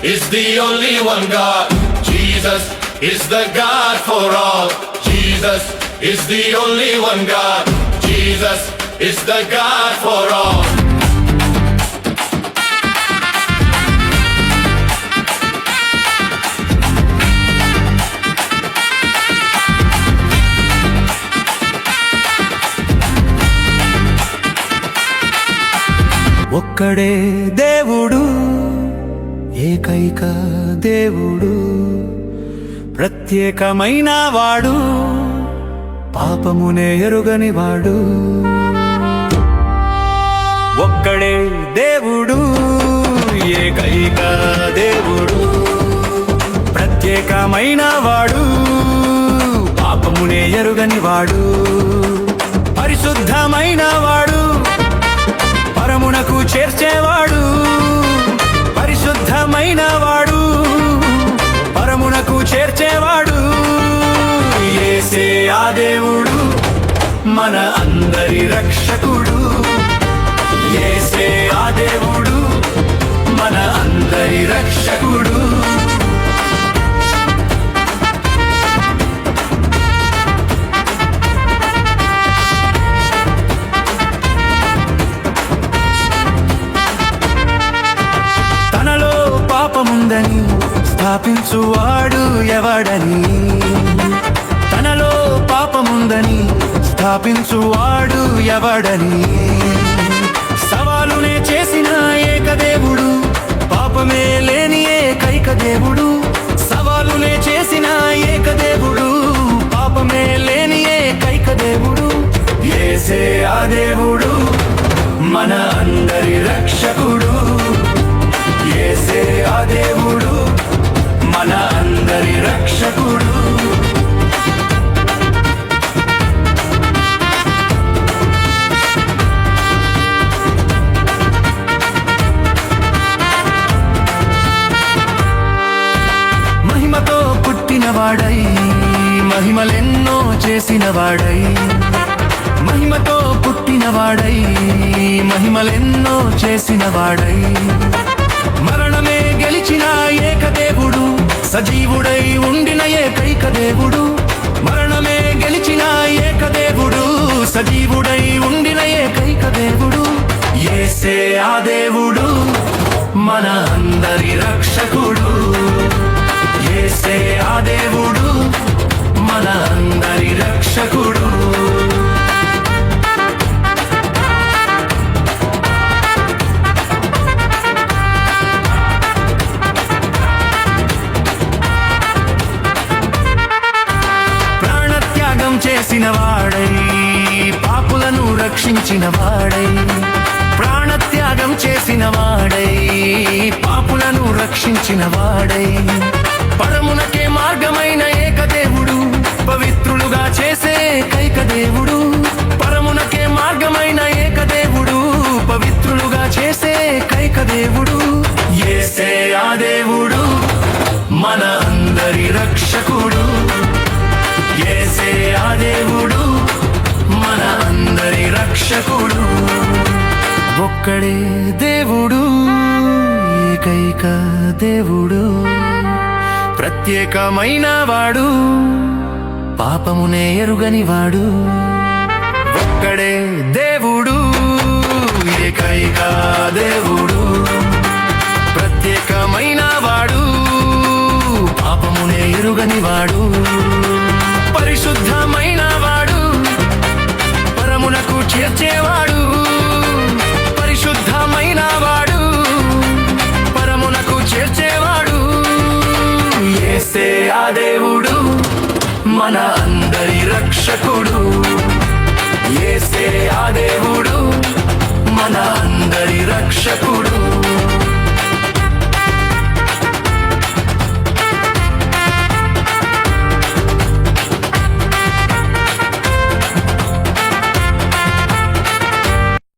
Is the only one God. Jesus is the God for all. Jesus is the only one God. Jesus is the God for all. ఒక్కడే దేవుడు, ఏకైక దేవుడు, ప్రత్యేకమైన వాడు, పాపమునే ఎరుగని వాడు. ఒక్కడే దేవుడు, ఏకైక దేవుడు, ప్రత్యేకమైన వాడు, పాపమునే ఎరుగని వాడు, పరిశుద్ధమైన వాడు, పరమునకు చేర్చేవాడు, పరిశుద్ధమైన వాడు, పరమునకు చేర్చేవాడు. యేసే ఆ దేవుడు, మన అందరి రక్షకుడు. యేసే ఆ దేవుడు, మన అందరి రక్షకుడు. పాపముందని స్థాపించువాడు ఎవడని, తనలో పాపముందని స్థాపించువాడు ఎవడని. సవాలునే చేసిన ఏకదేవుడు, పాపమే లేని ఏకైక దేవుడు. సవాలునే చేసిన ఏకదేవుడు, పాపమే లేని ఏకైక దేవుడు. యేసే ఆ దేవుడు, మన అందరి రక్షకుడు. యేసే ఆ దేవుడు, మన అందరి రక్షకుడు. మహిమతో పుట్టినవాడై, మహిమలెన్నో చేసినవాడై. మహిమతో పుట్టినవాడై, మహిమలెన్నో చేసినవాడై. మరణమే గెలిచిన ఏకదేవుడు, సజీవుడై ఉండిన ఏకైక దేవుడు. మరణమే గెలిచిన ఏకదేవుడు, సజీవుడై ఉండిన ఏకైక దేవుడు. యేసే ఆ దేవుడు, మన అందరి రక్షకుడు. యేసే ఆ దేవుడు, మన అందరి రక్షకుడు. చేసిన వాడై, పాపులను రక్షించిన వాడై. ప్రాణత్యాగం చేసిన వాడై, పాపులను రక్షించిన వాడై. పరమునకే మార్గమైన ఏకదేవుడు, పవిత్రులుగా చేసే ఏకైక దేవుడు. పరమునకే మార్గమైన ఏకదేవుడు, పవిత్రులుగా చేసే ఏకైక దేవుడు. యేసే ఆ దేవుడు, మన అందరి రక్షకుడు. యేసే ఆ దేవుడు, మన అందరి రక్షకుడు. ఒక్కడే దేవుడు, ఏకైక దేవుడు, ప్రత్యేకమైన వాడు, పాపమునే ఎరుగని వాడు. ఒక్కడే దేవుడు, ఏకైక దేవుడు, ప్రత్యేకమైన వాడు, పాపమునే ఎరుగని వాడు, పరిశుద్ధమైన వాడు, పరమునకు చేర్చేవాడు. పరిశుద్ధమైన వాడు, పరమునకు చేర్చేవాడు. యేసే ఆ దేవుడు, మన అందరి రక్షకుడు.